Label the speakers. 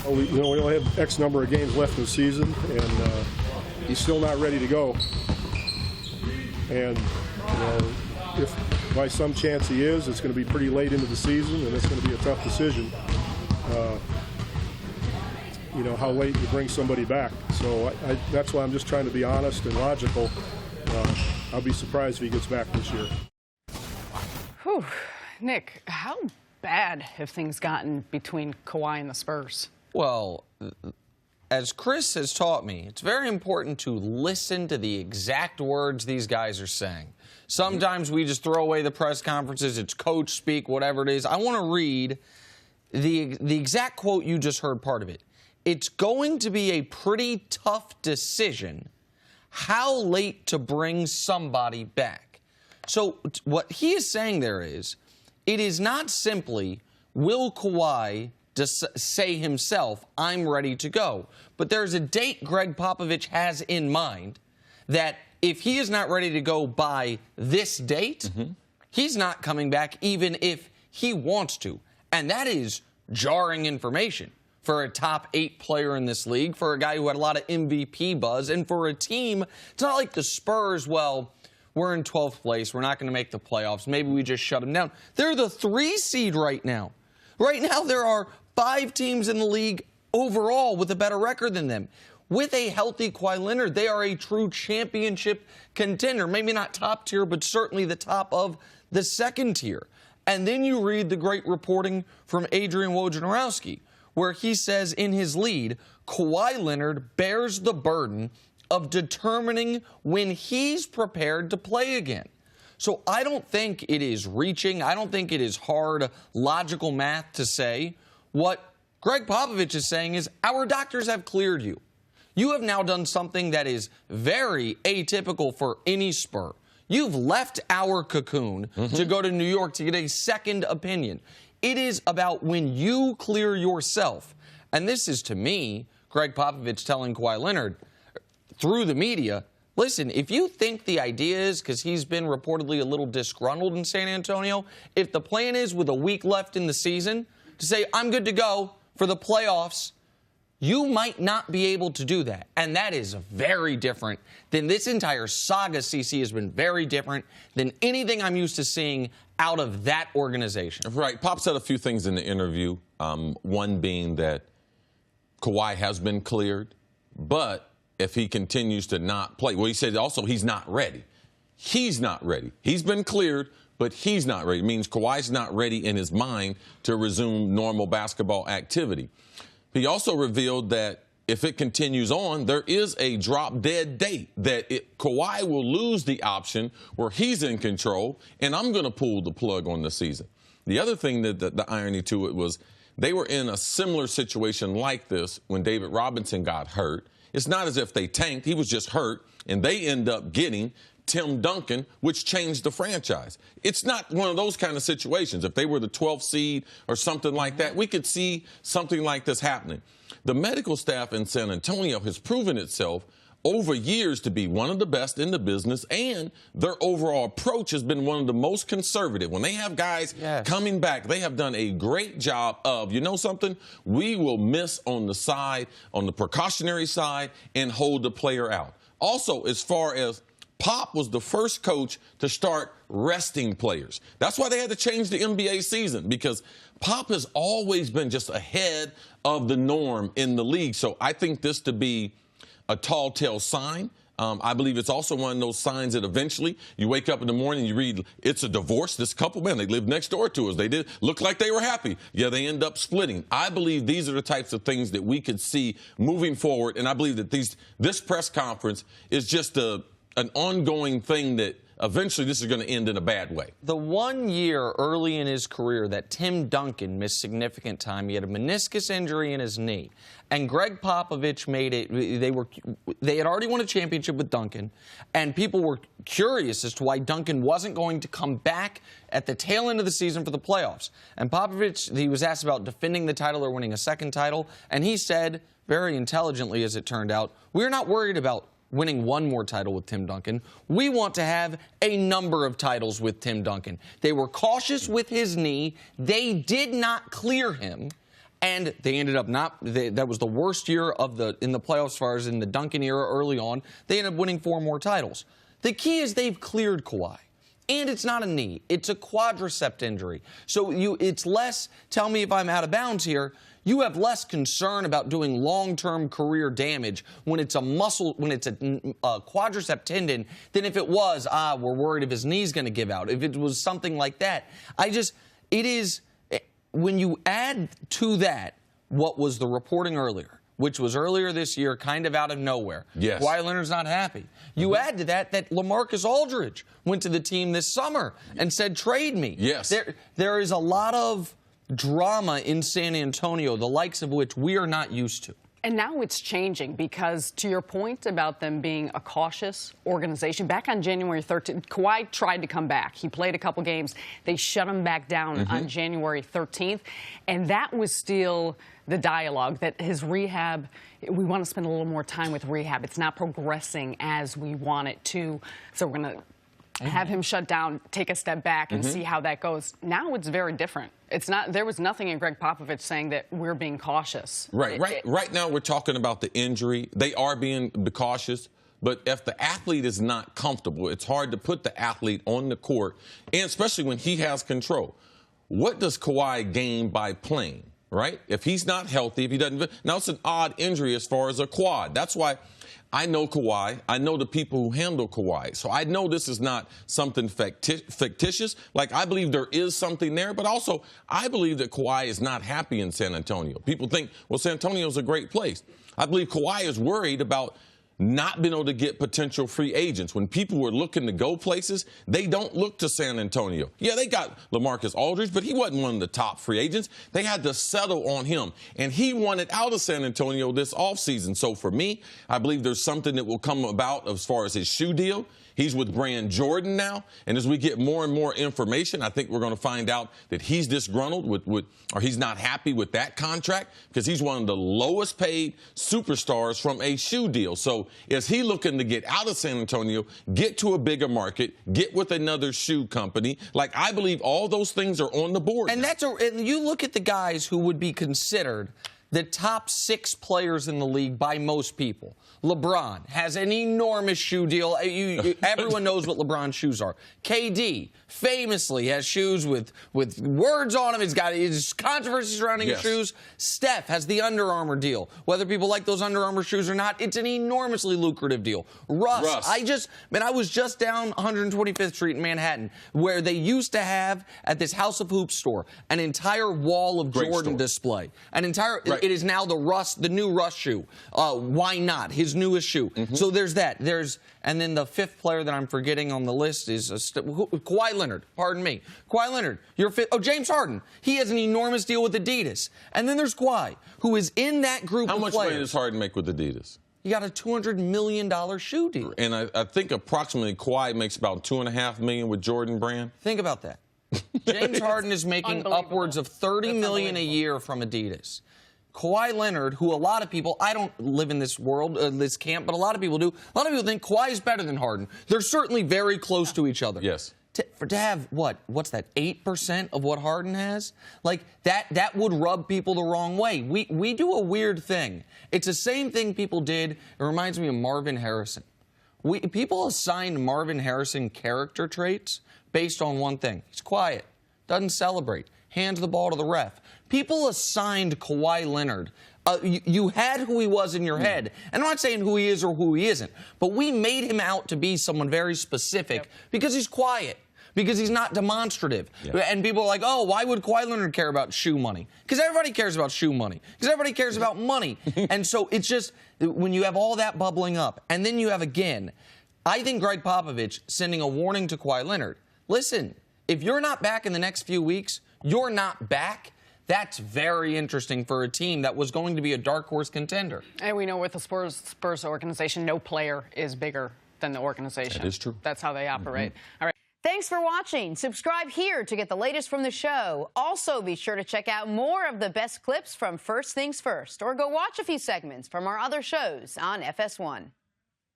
Speaker 1: We only have X number of games left in the season, and he's still not ready to go. And if by some chance he is, it's going to be pretty late into the season, and it's going to be a tough decision. How late you bring somebody back. So that's why I'm just trying to be honest and logical. I'll be surprised if he gets back this year.
Speaker 2: Whew. Nick, how bad have things gotten between Kawhi and the Spurs?
Speaker 3: Well, as Chris has taught me, it's very important to listen to the exact words these guys are saying. Sometimes we just throw away the press conferences, it's coach speak, whatever it is. I want to read the exact quote you just heard, part of it. It's going to be a pretty tough decision how late to bring somebody back. So what he is saying there is, it is not simply, will Kawhi say himself, I'm ready to go. But there's a date Gregg Popovich has in mind that if he is not ready to go by this date, he's not coming back even if he wants to. And that is jarring information for a top 8 player in this league, for a guy who had a lot of MVP buzz, and for a team. It's not like the Spurs, well, we're in 12th place, we're not going to make the playoffs, maybe we just shut them down. They're the 3 seed right now. Right now there are 5 teams in the league overall with a better record than them. With a healthy Kawhi Leonard, they are a true championship contender. Maybe not top tier, but certainly the top of the second tier. And then you read the great reporting from Adrian Wojnarowski, where he says in his lead, Kawhi Leonard bears the burden of determining when he's prepared to play again. So I don't think it is reaching. I don't think it is hard, logical math to say. What Gregg Popovich is saying is, our doctors have cleared you. You have now done something that is very atypical for any Spur. You've left our cocoon to go to New York to get a second opinion. It is about when you clear yourself. And this is, to me, Gregg Popovich telling Kawhi Leonard through the media, listen, if you think the idea is, because he's been reportedly a little disgruntled in San Antonio, if the plan is with a week left in the season to say, I'm good to go for the playoffs, you might not be able to do that. And that is very different than this entire saga, CC, has been very different than anything I'm used to seeing out of that organization.
Speaker 4: Right. Pop said a few things in the interview, one being that Kawhi has been cleared, but if he continues to not play, well, he said also he's not ready. He's not ready. He's been cleared, but he's not ready. It means Kawhi's not ready in his mind to resume normal basketball activity. He also revealed that if it continues on, there is a drop-dead date, that Kawhi will lose the option where he's in control, and I'm going to pull the plug on the season. The other thing that the irony to it was they were in a similar situation like this when David Robinson got hurt. It's not as if they tanked. He was just hurt, and they end up getting Tim Duncan, which changed the franchise. It's not one of those kind of situations. If they were the 12th seed or something like that, we could see something like this happening. The medical staff in San Antonio has proven itself over years to be one of the best in the business, and their overall approach has been one of the most conservative. When they have guys coming back, they have done a great job of, you know something, we will miss on the side, on the precautionary side, and hold the player out. Also, as far as Pop was the first coach to start resting players. That's why they had to change the NBA season, because Pop has always been just ahead of the norm in the league. So I think this to be a tall tale sign. I believe it's also one of those signs that eventually you wake up in the morning and you read, it's a divorce. This couple, man, they lived next door to us. They did look like they were happy. Yeah, they end up splitting. I believe these are the types of things that we could see moving forward. And I believe that this press conference is just an ongoing thing that eventually this is going to end in a bad way.
Speaker 3: The 1 year early in his career that Tim Duncan missed significant time, he had a meniscus injury in his knee. And Gregg Popovich made it, they had already won a championship with Duncan, and people were curious as to why Duncan wasn't going to come back at the tail end of the season for the playoffs. And Popovich, he was asked about defending the title or winning a second title, and he said, very intelligently as it turned out, we're not worried about winning one more title with Tim Duncan. We want to have a number of titles with Tim Duncan. They were cautious with his knee. They did not clear him. And they ended up that was the worst year in the playoffs as far as in the Duncan era early on. They ended up winning 4 more titles. The key is they've cleared Kawhi. And it's not a knee. It's a quadricep injury. So it's less, tell me if I'm out of bounds here, you have less concern about doing long-term career damage when it's a muscle, when it's a quadricep tendon, than if it was, we're worried if his knee's going to give out. If it was something like that. It is, when you add to that what was the reporting earlier, which was earlier this year, kind of out of nowhere.
Speaker 4: Yes.
Speaker 3: Kawhi Leonard's not happy. You add to that LaMarcus Aldridge went to the team this summer and said, trade me.
Speaker 4: Yes.
Speaker 3: There is a lot of drama in San Antonio, the likes of which we are not used to.
Speaker 2: And now it's changing because, to your point about them being a cautious organization, back on January 13th, Kawhi tried to come back. He played a couple games. They shut him back down on January 13th. And that was still the dialogue, that his rehab, we want to spend a little more time with rehab. It's not progressing as we want it to. So we're going to have him shut down, take a step back, and see how that goes. Now it's very different. It's not. There was nothing in Gregg Popovich saying that we're being cautious.
Speaker 4: Right now we're talking about the injury. They are being cautious. But if the athlete is not comfortable, it's hard to put the athlete on the court, and especially when he has control. What does Kawhi gain by playing, right? If he's not healthy, if he doesn't. Now, it's an odd injury as far as a quad. That's why I know Kawhi. I know the people who handle Kawhi. So I know this is not something fictitious. Like, I believe there is something there, but also I believe that Kawhi is not happy in San Antonio. People think, well, San Antonio is a great place. I believe Kawhi is worried about not being able to get potential free agents. When people were looking to go places, they don't look to San Antonio. Yeah, they got LaMarcus Aldridge, but he wasn't one of the top free agents. They had to settle on him, and he wanted out of San Antonio this offseason. So for me, I believe there's something that will come about as far as his shoe deal. He's with brand Jordan now, and as we get more and more information, I think we're going to find out that he's disgruntled or he's not happy with that contract because he's one of the lowest paid superstars from a shoe deal. So is he looking to get out of San Antonio, get to a bigger market, get with another shoe company? Like, I believe all those things are on the board.
Speaker 3: And and you look at the guys who would be considered the top 6 players in the league by most people. LeBron has an enormous shoe deal. Everyone knows what LeBron's shoes are. KD famously has shoes with words on them. He's got his controversy surrounding his shoes. Steph has the Under Armour deal. Whether people like those Under Armour shoes or not, it's an enormously lucrative deal. Russ. I was just down 125th Street in Manhattan, where they used to have, at this House of Hoops store, an entire wall of Jordan display. It is now the new Russ shoe. Why not? His newest shoe. So there's that. And then the 5th player that I'm forgetting on the list is Kawhi Leonard. Pardon me. Kawhi Leonard. James Harden. He has an enormous deal with Adidas. And then there's Kawhi, who is in that group of players.
Speaker 4: How much money does Harden make with Adidas?
Speaker 3: He got a $200 million shoe deal.
Speaker 4: And I think approximately Kawhi makes about $2.5 million with Jordan Brand.
Speaker 3: Think about that. James Harden is making upwards of $30 million a year from Adidas. Kawhi Leonard, who a lot of people, I don't live in this world, this camp, but a lot of people do. A lot of people think Kawhi is better than Harden. They're certainly very close to each other.
Speaker 4: Yes.
Speaker 3: To have, what's that, 8% of what Harden has? Like, that would rub people the wrong way. We do a weird thing. It's the same thing people did. It reminds me of Marvin Harrison. People assigned Marvin Harrison character traits based on one thing. He's quiet, doesn't celebrate, hands the ball to the ref. People assigned Kawhi Leonard. You had who he was in your head. And I'm not saying who he is or who he isn't, but we made him out to be someone very specific because he's quiet, because he's not demonstrative. And people are like, oh, why would Kawhi Leonard care about shoe money? Because everybody cares about shoe money. Because everybody cares about money. And so it's just, when you have all that bubbling up, and then you have, again, I think Gregg Popovich sending a warning to Kawhi Leonard. Listen, if you're not back in the next few weeks, you're not back. That's very interesting for a team that was going to be a dark horse contender.
Speaker 2: And we know with the Spurs organization, no player is bigger than the organization.
Speaker 4: That is true.
Speaker 2: That's how they operate. All right.
Speaker 5: Thanks for watching. Subscribe here to get the latest from the show. Also, be sure to check out more of the best clips from First Things First, or go watch a few segments from our other shows on FS1.